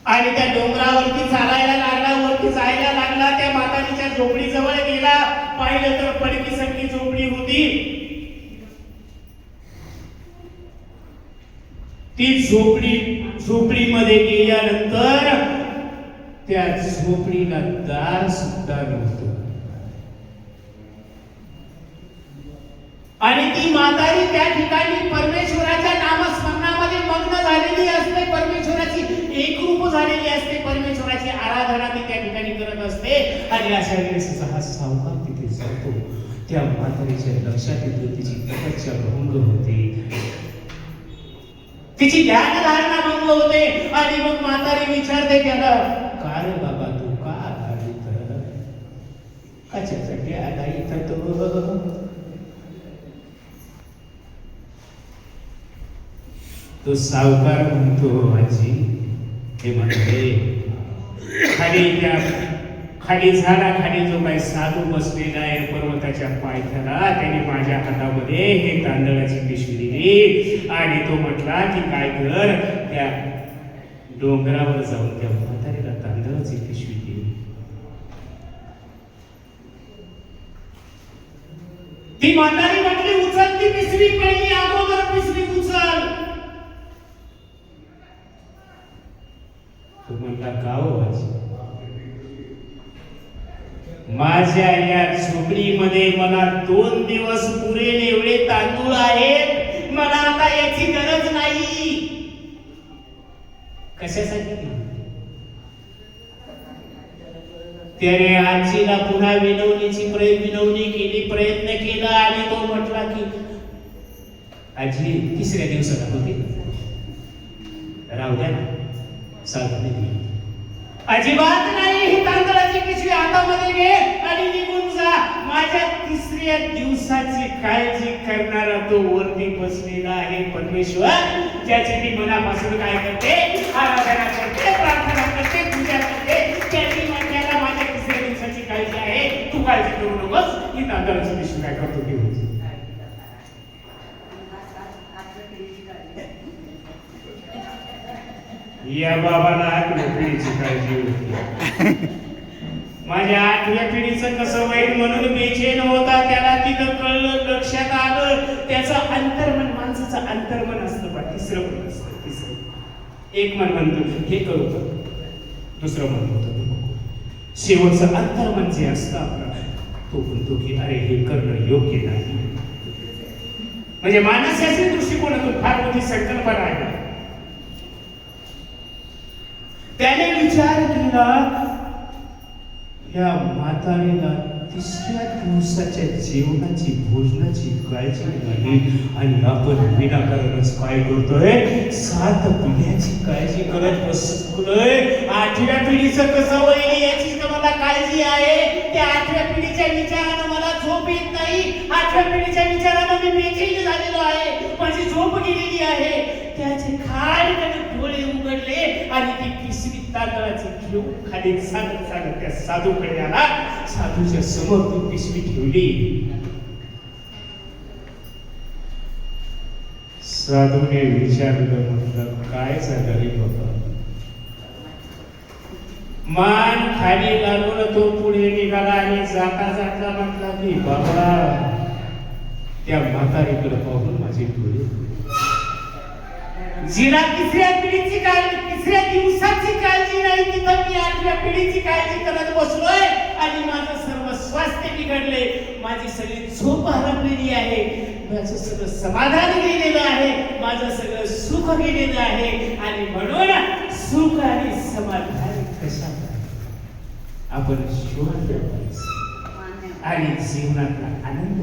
आणि त्या डोंगरावरती चालायला लागला, वरती जायला लागला. त्या म्हातारीच्या झोपडीजवळ गेला. पाहिलं तर पडकीसारखी झोपडी होती. ती झोपडीमध्ये गेल्यानंतर त्या झोपडीला दार सुद्धा नव्हतं. आणि ती म्हातारी त्या ठिकाणी परमेश्वराच्या नामस्मरणामध्ये मग्न झालेली असते. परमेश्वराची एकरूप झालेली असते. परमेश्वराची आराधना ती त्या ठिकाणी करत असते. आणि अशा वेळेस हा सावकार तिथे जातो. त्या म्हातारीच्या लक्षात येतं तिची तपस्या भंग होते, तिची ध्यानधारणा भंग होते. आणि मग म्हातारी विचारते त्याला, का रे बाबा तू का आला इथं? कशासाठी आला इथं तो? तो सावकार म्हणतो, आजी हे म्हणते खाली झाडाखाली जो काही साधू बसलेला आहे पर्वताच्या पायथ्याला, त्याने माझ्या हातामध्ये हे तांदळाची पिशवी दिली आणि तो म्हटला की काय कर, त्या डोंगरावर जाऊन त्या म्हातारीला तांदळाची पिशवी दिली. ती म्हातारी म्हटली, उचल ती पिशवी, पहिली अगोदर पिशवी उचल. तो म्हणला, का हो आजी? माझ्या या झोपडीमध्ये मला 2 दिवस पुरेल एवढे तांदूळ आहेत, मला आता याची गरज नाही. कशासाठी? त्याने आजीला पुन्हा विनवणी केली, प्रयत्न केला. आणि तो म्हटला की आजी 3ऱ्या दिवसाला होती, राहू द्या ना, साधने दिली. अजिबात नाही, ही तांदळाची पिशवी हातामध्ये घे आणि निघून जा. माझ्या 3ऱ्या दिवसाची काळजी करणारा तो वरती बसलेला आहे परमेश्वर, ज्याची ती मनापासून काय करते, आराधना करते, प्रार्थना करते, पूजा करते. त्याची त्याला माझ्या 3ऱ्या दिवसाची काळजी आहे, तू काळजी करू नकोस. ही तांदळाची पिशवी काय करतो ती होती. या बाबाला 8व्या पिढीची काळजी होती. माझ्या 8व्या पिढीचं कसं होईल म्हणून बेचैन होता. त्याला तिथं कळलं, लक्षात आलं, त्याचं अंतर्मन, माणसाचं अंतर्मन असतं बा, 3रं मन असतं. 3रं एक मन म्हणतो हे करू का, 2रं मन म्हणतो शेवटचं अंतर्मन जे असतं आपलं, तो म्हणतो की अरे हे करणं योग्य नाही. म्हणजे मानसाच्या दृष्टिकोनातून फार मोठी संकल्पना आहे. त्याने विचार केला, या म्हातारीला 3ऱ्या दिवसाच्या जेवणाची, भोजनाची काळजी नाही आणि आपण विनाकारणच काय करतोय, 7 पिढ्याची काळजी करत बसतोय. 8व्या पिढीचं कसं होईल याची तर मला काळजी आहे. त्या 8व्या पिढीच्या विचारानं मला झोप येत नाही. 8व्या पिढीच्या विचारानं मी बेचैन झालेलो आहे, माझी झोप गेलेली आहे. त्याचे खाडकन डोळे उघडले आणि ती पिशवी तांदळाची घेऊन खाली चालत त्या साधूकडे आला. साधूच्या समोर ती पिशवी ठेवली. साधूने विचारलं, म्हटलं काय झालं रे बाबा? मान खाली लागून तो पुढे निघाला आणि जाता जाता म्हटला की बाबा, त्या म्हातारीकडे पाहून माझे डोळे, जिला 3ऱ्या पिढीची काळजी, 3ऱ्या दिवसाची काळजी नाही, तिथं मी 8व्या पिढीची काळजी करत बसलोय आणि माझं सर्व स्वास्थ्य बिघडले, माझी सगळी झोप हरपलेली आहे, माझं सगळं समाधान गेलेलं आहे, माझं सगळं सुख गेलेलं आहे. आणि म्हणून सुख आणि समाधान कशात आपण शोधलं पाहिजे आणि जीवनातला आनंद